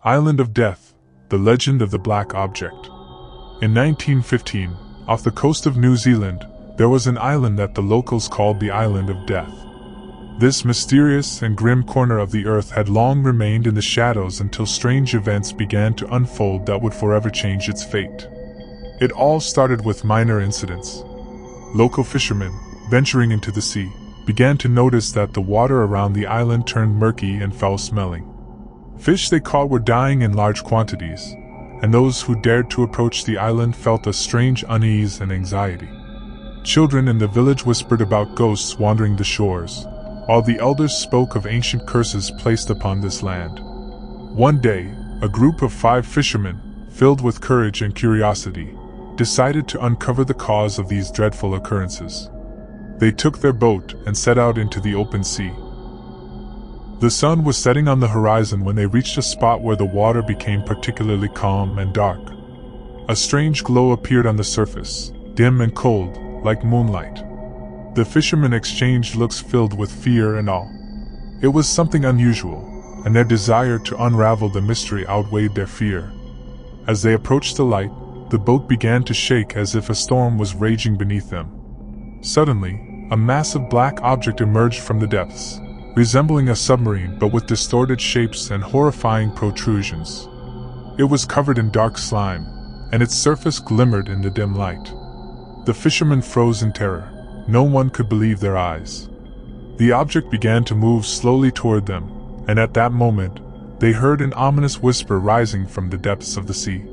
Island of Death, The Legend of the Black Object. In 1915, off the coast of New Zealand, there was an island that the locals called the Island of Death. This mysterious and grim corner of the earth had long remained in the shadows until strange events began to unfold that would forever change its fate. It all started with minor incidents. Local fishermen, venturing into the sea, began to notice that the water around the island turned murky and foul-smelling. Fish they caught were dying in large quantities, and those who dared to approach the island felt a strange unease and anxiety. Children in the village whispered about ghosts wandering the shores, while the elders spoke of ancient curses placed upon this land. One day, a group of 5 fishermen, filled with courage and curiosity, decided to uncover the cause of these dreadful occurrences. They took their boat and set out into the open sea. The sun was setting on the horizon when they reached a spot where the water became particularly calm and dark. A strange glow appeared on the surface, dim and cold, like moonlight. The fishermen exchanged looks filled with fear and awe. It was something unusual, and their desire to unravel the mystery outweighed their fear. As they approached the light, the boat began to shake as if a storm was raging beneath them. Suddenly, a massive black object emerged from the depths, resembling a submarine but with distorted shapes and horrifying protrusions. It was covered in dark slime, and its surface glimmered in the dim light. The fishermen froze in terror. No one could believe their eyes. The object began to move slowly toward them, and at that moment, they heard an ominous whisper rising from the depths of the sea.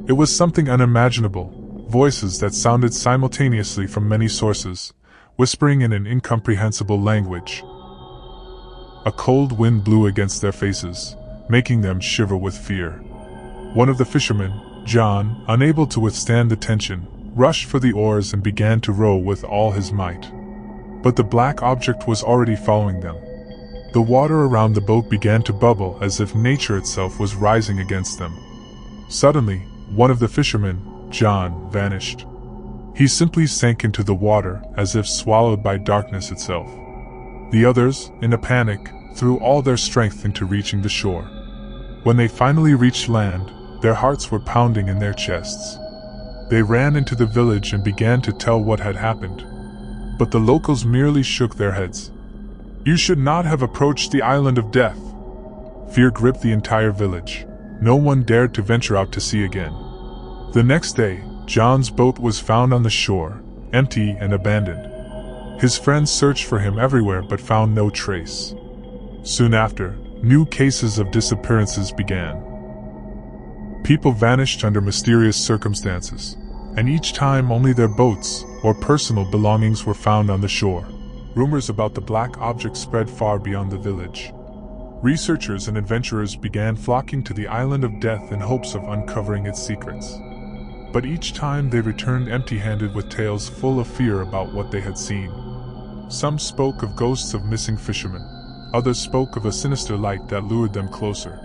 It was something unimaginable, voices that sounded simultaneously from many sources, whispering in an incomprehensible language. A cold wind blew against their faces, making them shiver with fear. One of the fishermen, John, unable to withstand the tension, rushed for the oars and began to row with all his might. But the black object was already following them. The water around the boat began to bubble as if nature itself was rising against them. Suddenly, one of the fishermen, John, vanished. He simply sank into the water as if swallowed by darkness itself. The others, in a panic, threw all their strength into reaching the shore. When they finally reached land, their hearts were pounding in their chests. They ran into the village and began to tell what had happened. But the locals merely shook their heads. "You should not have approached the Island of Death." Fear gripped the entire village. No one dared to venture out to sea again. The next day, John's boat was found on the shore, empty and abandoned. His friends searched for him everywhere but found no trace. Soon after, new cases of disappearances began. People vanished under mysterious circumstances, and each time only their boats or personal belongings were found on the shore. Rumors about the black object spread far beyond the village. Researchers and adventurers began flocking to the Island of Death in hopes of uncovering its secrets. But each time they returned empty-handed with tales full of fear about what they had seen. Some spoke of ghosts of missing fishermen. Others spoke of a sinister light that lured them closer.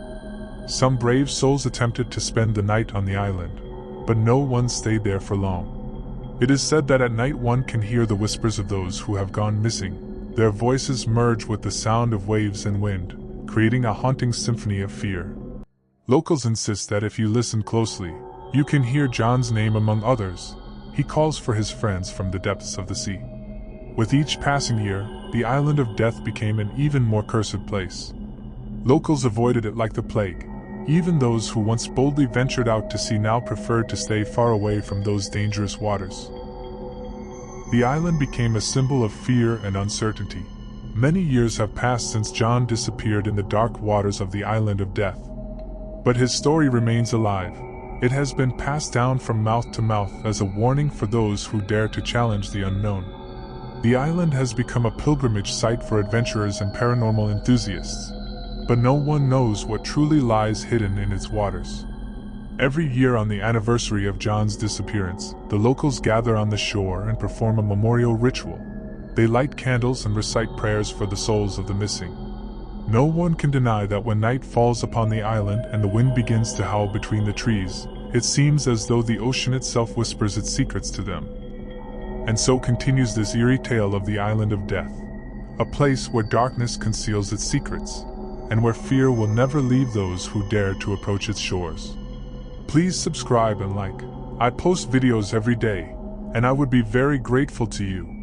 Some brave souls attempted to spend the night on the island, but no one stayed there for long. It is said that at night one can hear the whispers of those who have gone missing. Their voices merge with the sound of waves and wind, creating a haunting symphony of fear. Locals insist that if you listen closely, you can hear John's name among others. He calls for his friends from the depths of the sea. With each passing year, the Island of Death became an even more cursed place. Locals avoided it like the plague. Even those who once boldly ventured out to sea now preferred to stay far away from those dangerous waters. The island became a symbol of fear and uncertainty. Many years have passed since John disappeared in the dark waters of the Island of Death. But his story remains alive. It has been passed down from mouth to mouth as a warning for those who dare to challenge the unknown. The island has become a pilgrimage site for adventurers and paranormal enthusiasts. But no one knows what truly lies hidden in its waters. Every year on the anniversary of John's disappearance, the locals gather on the shore and perform a memorial ritual. They light candles and recite prayers for the souls of the missing. No one can deny that when night falls upon the island and the wind begins to howl between the trees, it seems as though the ocean itself whispers its secrets to them. And so continues this eerie tale of the Island of Death, a place where darkness conceals its secrets, and where fear will never leave those who dare to approach its shores. Please subscribe and like. I post videos every day, and I would be very grateful to you.